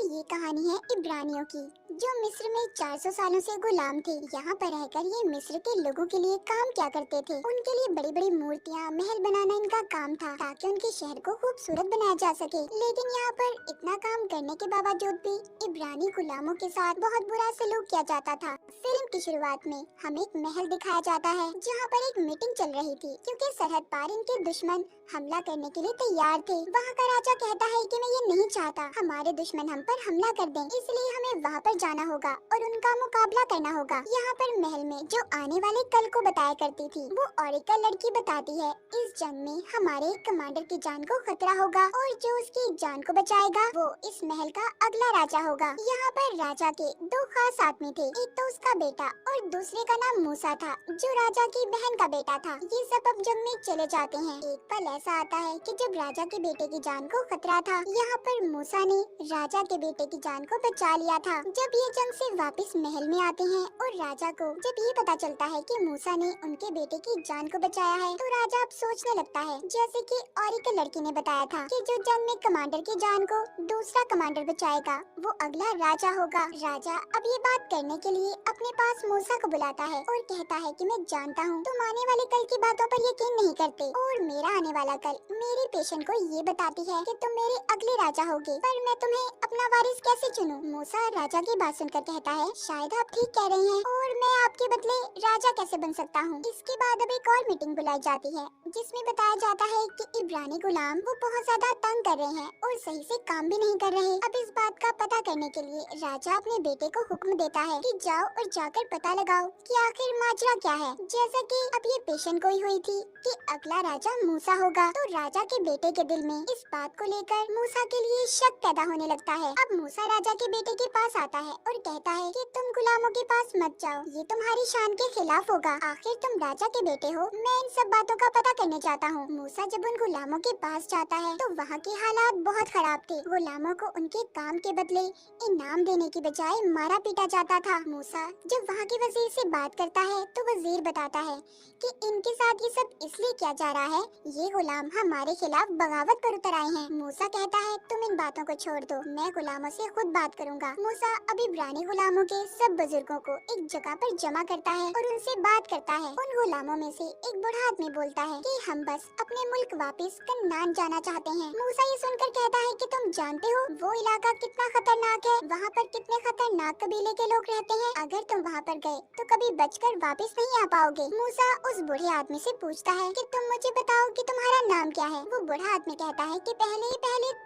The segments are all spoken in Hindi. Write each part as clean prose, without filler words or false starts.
ये कहानी है इब्रानियों की, जो मिस्र में 400 सालों से गुलाम थे। यहाँ पर रहकर ये मिस्र के लोगों के लिए काम क्या करते थे। उनके लिए बड़ी बड़ी मूर्तियाँ, महल बनाना इनका काम था, ताकि उनके शहर को खूबसूरत बनाया जा सके। लेकिन यहाँ पर इतना काम करने के बावजूद भी इब्रानी गुलामों के साथ बहुत बुरा सलूक किया जाता था। फिल्म की शुरुआत में हमें एक महल दिखाया जाता है, जहाँ पर एक मीटिंग चल रही थी, क्योंकि सरहद पार इनके दुश्मन हमला करने के लिए तैयार थे। वहाँ का राजा कहता है कि मैं ये नहीं चाहता हमारे दुश्मन हम पर हमला कर दें, इसलिए हमें वहाँ पर जाना होगा और उनका मुकाबला करना होगा। यहाँ पर महल में जो आने वाले कल को बताया करती थी, वो ओरिकल लड़की बताती है इस जंग में हमारे कमांडर की जान को खतरा होगा और जो उसकी जान को बचाएगा वो इस महल का अगला राजा होगा। यहाँ पर राजा के दो खास आदमी थे, एक तो उसका बेटा और दूसरे का नाम मूसा था, जो राजा की बहन का बेटा था। ये सब अब जंग में चले जाते हैं। एक पल ऐसा आता है कि जब राजा के बेटे की जान को खतरा था, यहाँ पर मूसा ने राजा के बेटे की जान को बचा लिया था। जब ये जंग से वापस महल में आते हैं और राजा को जब ये पता चलता है कि मूसा ने उनके बेटे की जान को बचाया है, तो राजा अब सोचने लगता है, जैसे कि ओरिकल लड़की ने बताया था, कि जो जंग में कमांडर की जान को दूसरा कमांडर बचाएगा वो अगला राजा होगा। राजा अब ये बात करने के लिए अपने पास मूसा को बुलाता है और कहता है कि मैं जानता हूँ तुम आने वाले कल की बातों पर यकीन नहीं करते, और मेरा आने वाला कल मेरी पेशेंट को ये बताती है कि तुम मेरे अगले राजा होगे, पर मैं तुम्हें अपना वारिस कैसे चुनूं? मूसा राजा की बात सुनकर कहता है, शायद आप ठीक कह रही हैं और मैं आपके बदले राजा कैसे बन सकता हूँ। इसके बाद अब एक और मीटिंग बुलाई जाती है, जिसमें बताया जाता है कि इब्रानी गुलाम वो बहुत ज्यादा तंग कर रहे हैं और सही से काम भी नहीं कर रहे। अब इस बात का पता करने के लिए राजा अपने बेटे को हुक्म देता है कि जाओ और जाकर पता लगाओ कि आखिर माजरा क्या है। जैसा कि अब ये पेशेंट गोई हुई थी कि अगला राजा मूसा होगा, तो राजा के बेटे के दिल में इस बात को लेकर मूसा के लिए शक पैदा होने लगता है। अब मूसा राजा के बेटे के पास आता है और कहता है कि तुम गुलामों के पास मत जाओ, ये तुम्हारी शान के खिलाफ होगा, आखिर तुम राजा के बेटे हो। मैं इन सब बातों का पता करने चाहता हूँ। मूसा जब उन गुलामों के पास जाता है तो वहाँ के हालात बहुत खराब थे। गुलामों को उनके काम के बदले इनाम देने की बजाय मारा पीटा जाता था। मूसा जब वहाँ के वजीर से बात करता है तो वजीर बताता है कि इनके साथ ये सब इसलिए किया जा रहा है, ये गुलाम हमारे खिलाफ बगावत पर उतर आए हैं। मूसा कहता है तुम इन बातों को छोड़ दो, मैं गुलामों से खुद बात करूंगा। मूसा अब इब्रानी गुलामों के सब बुजुर्गों को एक जगह पर जमा करता है और उनसे बात करता है। उन गुलामों में से एक बूढ़ा आदमी बोलता है कि हम बस अपने मुल्क वापस कन्नान जाना चाहते हैं। मूसा ये सुनकर कहता है कि तुम जानते हो वो इलाका कितना खतरनाक है, वहाँ पर कितने खतरनाक कबीले के लोग रहते हैं, अगर तुम वहाँ पर गए तो कभी बचकर वापस नहीं आ पाओगे। मूसा उस बूढ़े आदमी से पूछता है कि तुम मुझे बताओ कि तुम्हारा नाम क्या है। वो बूढ़ा आदमी कहता है कि पहले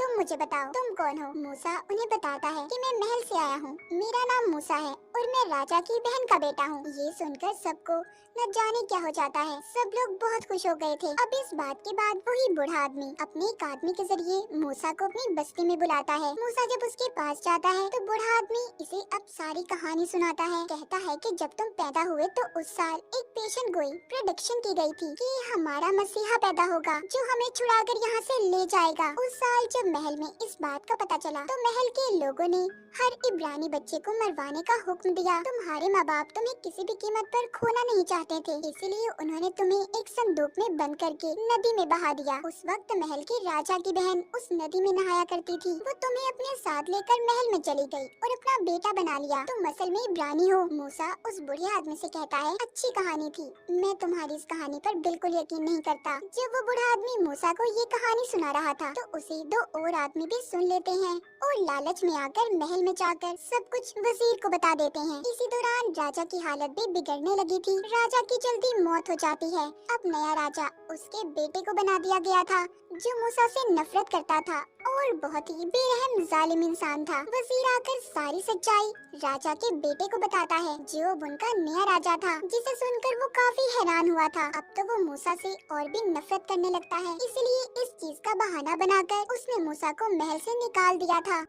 तुम मुझे बताओ तुम कौन हो। मूसा उन्हें बताता है कि मैं महल से आया हूँ, मेरा नाम मूसा है और मैं राजा की बहन का बेटा हूँ। ये सुनकर सबको न जाने क्या हो जाता है, सब लोग बहुत खुश हो गए थे। अब इस बात के बाद वही बूढ़ा आदमी अपने एक आदमी के जरिए मूसा को अपनी बस्ती में बुलाता है। मूसा जब उसके पास जाता है तो बूढ़ा आदमी इसे अब सारी कहानी सुनाता है। कहता है कि जब तुम पैदा हुए तो उस साल एक पेशेंट गोई प्रेडिक्शन की गई थी कि हमारा मसीहा पैदा होगा जो हमें छुड़ाकर यहाँ से ले जाएगा। उस साल जब महल में इस बात का पता चला तो महल के लोगों ने हर इब्रानी बच्चे को मरवाने का हुक्म दिया। तुम्हारे माँ बाप तुम्हें किसी भी कीमत पर खोना नहीं चाहते थे, इसीलिए उन्होंने तुम्हें एक संदूक में बंद करके नदी में बहा दिया। उस वक्त महल की राजा की बहन उस नदी में नहाया करती थी, वो तुम्हें अपने साथ लेकर महल में चली गई और अपना बेटा बना लिया। तुम असल में इब्रानी हो। मूसा उस बूढ़े आदमी से कहता है, अच्छी कहानी थी, मैं तुम्हारी इस कहानी पर बिल्कुल यकीन नहीं करता। जब वो बूढ़ा आदमी मूसा को ये कहानी सुना रहा था तो उसे दो और आदमी भी सुन लेते हैं और लालच में आकर महल में जाकर सब कुछ वजीर को बता देते हैं। इसी दौरान राजा की हालत भी बिगड़ने लगी थी। राजा की जल्दी मौत हो जाती है। अब नया राजा उसके बेटे को बना दिया गया था, जो मूसा से नफरत करता था और बहुत ही बेरहम जालिम इंसान था। वजीर आकर सारी सच्चाई राजा के बेटे को बताता है, जो अब उनका नया राजा था, जिसे सुनकर वो काफी हैरान हुआ था। अब तो वो मूसा से और भी नफरत करने लगता है, इसलिए इस चीज का बहाना बनाकर उसने मूसा को महल से निकाल दिया था।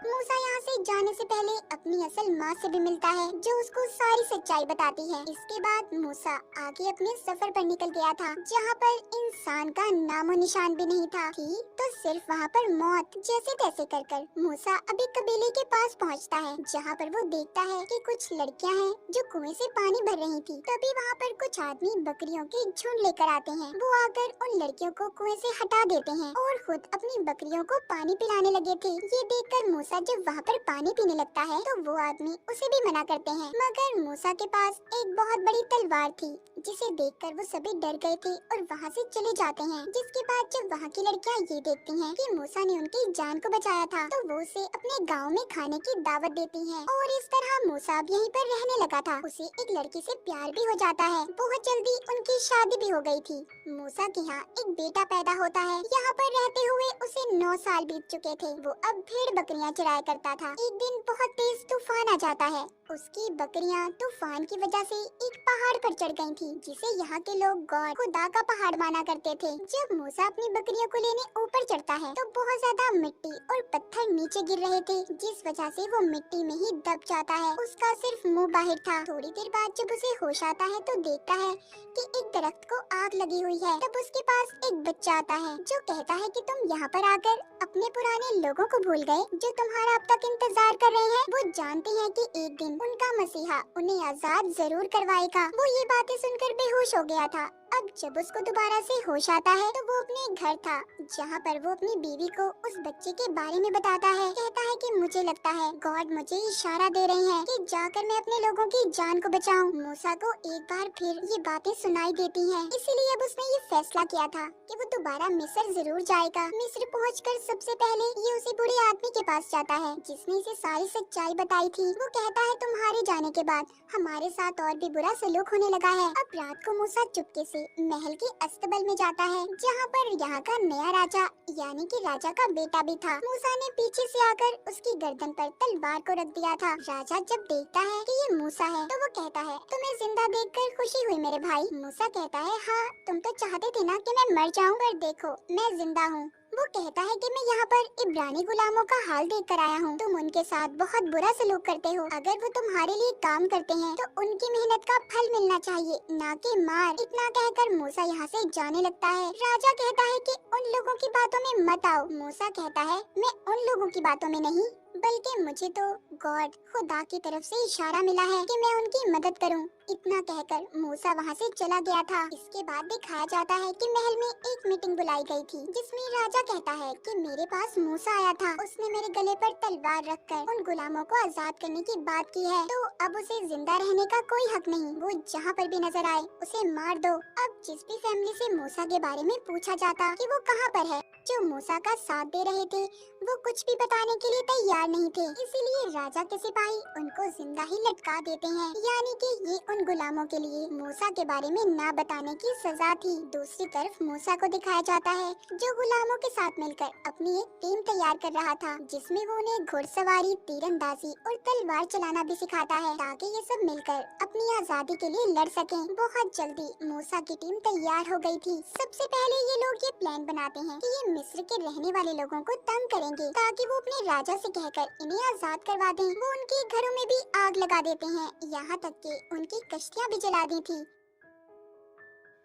मूसा यहाँ से जाने से पहले अपनी असल माँ से भी मिलता है, जो उसको सारी सच्चाई बताती है। इसके बाद मूसा आगे अपने सफर पर निकल गया था, जहाँ पर इंसान का नामो निशान भी नहीं था, थी तो सिर्फ वहाँ पर मौत। जैसे तैसे कर मूसा अभी कबीले के पास पहुँचता है, जहाँ पर वो देखता है कि कुछ लड़कियाँ हैं जो कुएं से पानी भर रही थी। तभी वहाँ पर कुछ आदमी बकरियों के झुंड लेकर आते हैं। वो आकर उन लड़कियों को कुएं से हटा देते हैं और खुद अपनी बकरियों को पानी पिलाने लगे थे। ये देखकर मूसा जब वहाँ पर पानी पीने लगता है तो वो आदमी उसे भी मना करते हैं, मगर मूसा के पास एक बहुत बड़ी तलवार थी, जिसे देखकर वो सभी डर गए थे और वहाँ से चले जाते हैं। जिसके बाद जब वहाँ की लड़कियाँ ये देखती हैं कि मूसा ने उनकी जान को बचाया था, तो वो उसे अपने गाँव में खाने की दावत देती हैं। और इस तरह मूसा अब यहीं पर रहने लगा था। उसे एक लड़की से प्यार भी हो जाता है। बहुत जल्दी उनकी शादी भी हो गई थी। मूसा के यहाँ एक बेटा पैदा होता है। यहाँ पर रहते हुए उसे 9 साल बीत चुके थे। वो अब भेड़ बकरियाँ चराया करता था। एक दिन बहुत तेज तूफान आ जाता है। उसकी बकरियाँ तूफान की वजह से एक पहाड़ पर चढ़ गई थी, जिसे यहाँ के लोग गॉड खुदा का पहाड़ माना करते थे। जब मूसा अपनी बकरियों को लेने ऊपर चढ़ता है तो बहुत ज्यादा मिट्टी और पत्थर नीचे गिर रहे थे, जिस वजह से वो मिट्टी में ही दब जाता है। उसका सिर्फ मुंह बाहर था। थोड़ी देर बाद जब उसे होश आता है तो देखता है कि एक दरख्त को आग लगी हुई है। तब उसके पास एक बच्चा आता है, जो कहता है कि तुम यहाँ पर आकर अपने पुराने लोगों को भूल गए, जो तुम्हारा अब तक इंतजार कर रहे हैं। वो जानते हैं कि एक दिन उनका मसीहा उन्हें आजाद जरूर करवाएगा। वो ये बातें सुनकर बेहोश हो गया था। अब जब उसको दोबारा से होश आता है तो वो अपने घर था, जहाँ पर वो अपनी बीवी को उस बच्चे के बारे में बताता है। कहता है कि मुझे लगता है गॉड मुझे इशारा दे रहे हैं कि जाकर मैं अपने लोगों की जान को बचाऊं। मूसा को एक बार फिर ये बातें सुनाई देती हैं, इसीलिए अब उसने ये फैसला किया था कि वो दोबारा मिस्र जरूर जाएगा। मिस्र पहुंचकर सबसे पहले ये उसी बूढ़े आदमी के पास जाता है, जिसने इसे सारी सच्चाई बताई थी। वो कहता है तुम्हारे जाने के बाद हमारे साथ और भी बुरा सलूक होने लगा है। अब रात को मूसा चुपके से महल के अस्तबल में जाता है, जहाँ पर यहाँ का नया राजा यानी कि राजा का बेटा भी था। मूसा ने पीछे से आकर उसकी गर्दन पर तलवार को रख दिया था। राजा जब देखता है कि ये मूसा है तो वो कहता है तुम्हें जिंदा देखकर खुशी हुई मेरे भाई। मूसा कहता है हाँ, तुम तो चाहते थे ना कि मैं मर जाऊँ, पर देखो मैं जिंदा हूँ। वो कहता है कि मैं यहाँ पर इब्रानी गुलामों का हाल देख कर आया हूँ। तुम उनके साथ बहुत बुरा सलूक करते हो। अगर वो तुम्हारे लिए काम करते हैं तो उनकी मेहनत का फल मिलना चाहिए, ना कि मार। इतना कहकर मूसा यहाँ से जाने लगता है। राजा कहता है कि उन लोगों की बातों में मत आओ। मूसा कहता है मैं उन लोगों की बातों में नहीं, बल्कि मुझे तो गॉड खुदा की तरफ से इशारा मिला है कि मैं उनकी मदद करूं। इतना कहकर मूसा वहां से चला गया था। इसके बाद दिखाया जाता है कि महल में एक मीटिंग बुलाई गई थी, जिसमें राजा कहता है कि मेरे पास मूसा आया था। उसने मेरे गले पर तलवार रखकर उन गुलामों को आजाद करने की बात की है, तो अब उसे जिंदा रहने का कोई हक नहीं। वो जहाँ पर भी नजर आए उसे मार दो। अब जिस भी फैमिली से मूसा के बारे में पूछा जाता कि वो कहाँ पर है, जो मूसा का साथ दे रहे थे वो कुछ भी बताने के लिए तैयार नहीं थे। इसीलिए राजा के सिपाही उनको जिंदा ही लटका देते हैं, यानी कि ये उन गुलामों के लिए मूसा के बारे में ना बताने की सजा थी। दूसरी तरफ मूसा को दिखाया जाता है जो गुलामों के साथ मिलकर अपनी एक टीम तैयार कर रहा था, जिसमें वो उन्हें घुड़सवारी, तीरंदाजी और तलवार चलाना भी सिखाता है, ताकि ये सब मिलकर अपनी आजादी के लिए लड़ सकें। बहुत जल्दी मूसा की टीम तैयार हो गई थी। सबसे पहले ये लोग ये प्लान बनाते हैं कि ये मिस्र के रहने वाले लोगों को तंग करेंगे, ताकि वो अपने राजा से कहकर इन्हें आजाद करवा दें। वो उनके घरों में भी आग लगा देते हैं, यहाँ तक कि उनकी कश्तियाँ भी जला दी थी।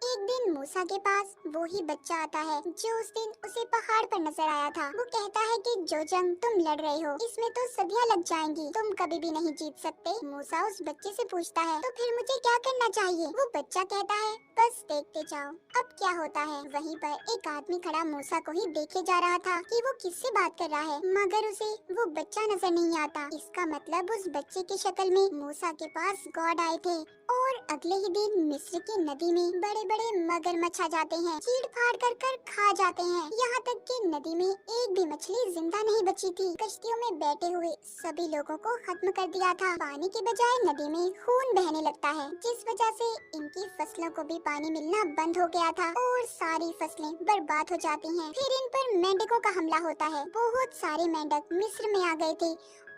एक दिन मूसा के पास वो ही बच्चा आता है जो उस दिन उसे पहाड़ पर नजर आया था। वो कहता है कि जो जंग तुम लड़ रहे हो इसमें तो सदियां लग जाएंगी, तुम कभी भी नहीं जीत सकते। मूसा उस बच्चे से पूछता है तो फिर मुझे क्या करना चाहिए? वो बच्चा कहता है बस देखते जाओ अब क्या होता है। वहीं पर एक आदमी खड़ा मूसा को ही देखे जा रहा था कि वो किससे बात कर रहा है, मगर उसे वो बच्चा नजर नहीं आता। इसका मतलब उस बच्चे की शक्ल में मूसा के पास गॉड आए थे। और अगले ही दिन मिस्र की नदी में बड़े बड़े मगरमच्छ आ जाते हैं, चीड़ फाड़ कर खा जाते हैं। यहाँ तक कि नदी में एक भी मछली जिंदा नहीं बची थी। कश्तियों में बैठे हुए सभी लोगों को खत्म कर दिया था। पानी के बजाय नदी में खून बहने लगता है, जिस वजह से इनकी फसलों को भी पानी मिलना बंद हो गया था और सारी फसलें बर्बाद हो जाती हैं। फिर इन पर मेंढकों का हमला होता है। बहुत सारे मेंढक मिस्र में आ गए थे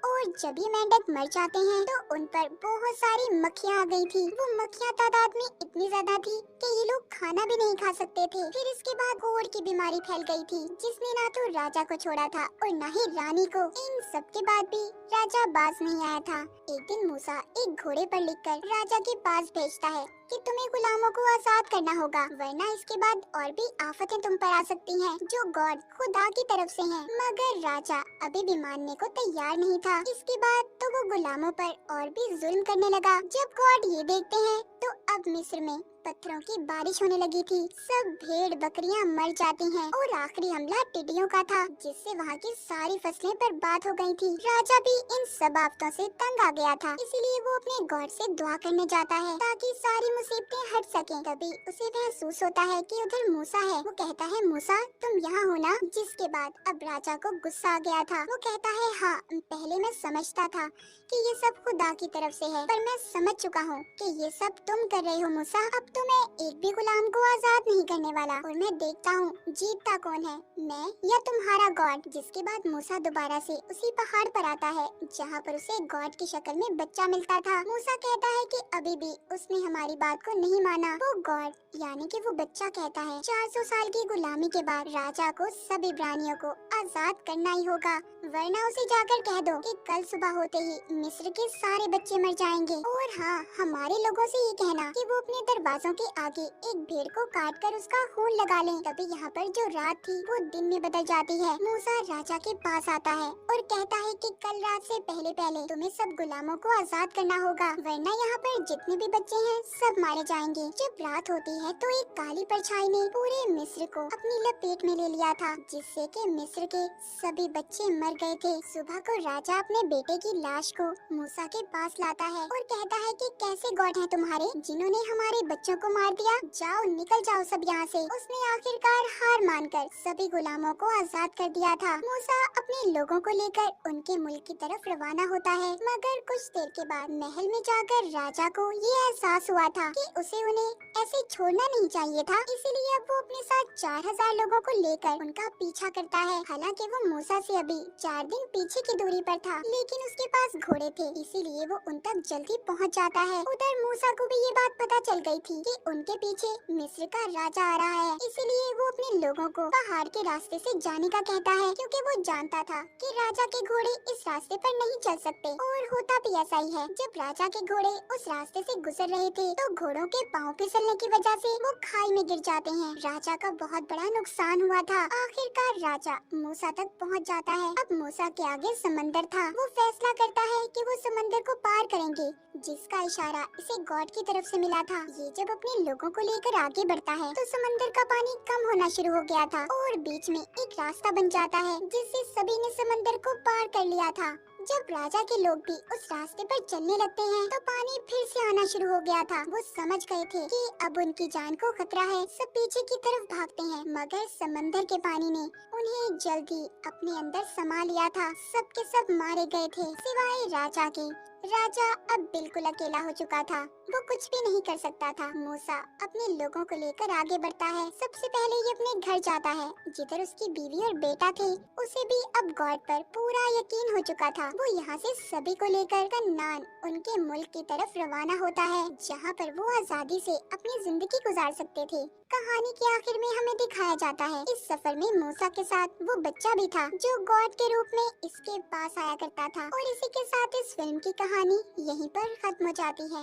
और जब ये मेंढक मर जाते हैं तो उन पर बहुत सारी मक्खियाँ आ गई थी। वो मक्खियाँ तादाद में इतनी ज्यादा थी कि ये लोग खाना भी नहीं खा सकते थे। फिर इसके बाद कोढ़ की बीमारी फैल गई थी, जिसने ना तो राजा को छोड़ा था और न ही रानी को। इन सब के बाद भी राजा बाज नहीं आया था। एक दिन मूसा एक घोड़े पर लिखकर राजा के पास भेजता है कि तुम्हें गुलामों को आजाद करना होगा, वरना इसके बाद और भी आफतें तुम पर आ सकती हैं, जो गॉड खुदा की तरफ से हैं। मगर राजा अभी भी मानने को तैयार नहीं था। इसके बाद तो वो गुलामों पर और भी जुल्म करने लगा। जब गॉड ये देखते हैं तो अब मिस्र में पत्थरों की बारिश होने लगी थी। सब भेड़ बकरियां मर जाती हैं और आखिरी हमला टिड्डियों का था, जिससे वहाँ की सारी फसलें बर्बाद हो गई थी। राजा भी इन सब आफतों से तंग आ गया था, इसीलिए वो अपने गॉड से दुआ करने जाता है ताकि सारी मुसीबतें हट सकें। तभी उसे महसूस होता है कि उधर मूसा है। वो कहता है, मूसा तुम यहाँ हो ना? जिसके बाद अब राजा को गुस्सा आ गया था। वो कहता है, हाँ पहले मैं समझता था कि ये सब खुदा की तरफ से है, पर मैं समझ चुका हूँ कि ये सब तुम कर रहे हो मूसा। अब तो मैं एक भी गुलाम को आजाद नहीं करने वाला और मैं देखता हूँ जीतता कौन है, मैं या तुम्हारा गॉड। जिसके बाद मूसा दोबारा से उसी पहाड़ पर आता है जहाँ पर उसे गॉड की शक्ल में बच्चा मिलता था। मूसा कहता है कि अभी भी उसने हमारी बात को नहीं माना। वो गॉड यानी कि वो बच्चा कहता है 400 साल की गुलामी के बाद राजा को सब इब्रानियों को आजाद करना ही होगा, वरना उसे जाकर कह दो कि कल सुबह होते ही मिस्र के सारे बच्चे मर जाएंगे। और हाँ, हमारे लोगों से ये कहना कि वो अपने दरवाजों के आगे एक भेड़ को काट कर उसका खून लगा लें। तभी यहाँ पर जो रात थी वो दिन में बदल जाती है। मूसा राजा के पास आता है और कहता है कि कल रात से पहले पहले तुम्हें सब गुलामों को आजाद करना होगा, वरना यहाँ पर जितने भी बच्चे हैं सब मारे जाएंगे। जब रात होती है तो एक काली परछाई ने पूरे मिस्र को अपनी लपेट में ले लिया था, जिससे कि मिस्र के सभी बच्चे मर गए थे। सुबह को राजा अपने बेटे की लाश को मूसा के पास लाता है और कहता है कि कैसे गॉड हैं तुम्हारे जिन्होंने हमारे बच्चों को मार दिया, जाओ निकल जाओ सब यहाँ से। उसने आखिरकार हार मानकर सभी गुलामों को आजाद कर दिया था। मूसा अपने लोगों को लेकर उनके मुल्क की तरफ रवाना होता है, मगर कुछ देर के बाद महल में जाकर राजा को ये एहसास हुआ था कि उसे उन्हें ऐसे छोड़ना नहीं चाहिए था। इसीलिए अब वो अपने साथ 4000 लोगों को लेकर उनका पीछा करता है। हालांकि वो मूसा से अभी 4 दिन पीछे की दूरी पर था, लेकिन उसके पास घोड़े थे, इसीलिए वो उन तक जल्दी पहुंच जाता है। उधर मूसा को भी ये बात पता चल गई थी कि उनके पीछे मिस्र का राजा आ रहा है, इसीलिए वो अपने लोगों को पहाड़ के रास्ते से जाने का कहता है, क्योंकि वो जानता था कि राजा के घोड़े इस रास्ते पर नहीं चल सकते। और होता भी ऐसा ही है। जब राजा के घोड़े उस रास्ते से गुजर रहे थे तो घोड़ों के पाँव फिसलने की वजह से वो खाई में गिर जाते हैं। राजा का बहुत बड़ा नुकसान हुआ था। आखिरकार राजा मूसा तक पहुंच जाता है। अब मूसा के आगे समंदर था। वो फैसला करता है कि वो समंदर को पार करेंगे, जिसका इशारा इसे गॉड की तरफ से मिला था। ये जब अपने लोगों को लेकर आगे बढ़ता है तो समंदर का पानी कम होना शुरू हो गया था और बीच में एक रास्ता बन जाता है, जिससे सभी ने समंदर को पार कर लिया था। जब राजा के लोग भी उस रास्ते पर चलने लगते हैं तो पानी फिर से आना शुरू हो गया था। वो समझ गए थे कि अब उनकी जान को खतरा है। सब पीछे की तरफ भागते हैं, मगर समंदर के पानी ने उन्हें जल्दी अपने अंदर समा लिया था। सब के सब मारे गए थे सिवाय राजा के। राजा अब बिल्कुल अकेला हो चुका था। वो कुछ भी नहीं कर सकता था। मूसा अपने लोगों को लेकर आगे बढ़ता है। सबसे पहले ये अपने घर जाता है, जिधर उसकी बीवी और बेटा थे। उसे भी अब गॉड पर पूरा यकीन हो चुका था। वो यहाँ से सभी को लेकर कन्नान उनके मुल्क की तरफ रवाना होता है, जहाँ पर वो आजादी से अपनी जिंदगी गुजार सकते थे। कहानी के आखिर में हमें दिखाया जाता है इस सफर में मूसा के साथ वो बच्चा भी था, जो गॉड के रूप में इसके पास आया करता था। और इसी के साथ इस फिल्म की कहानी यहीं पर खत्म हो जाती है।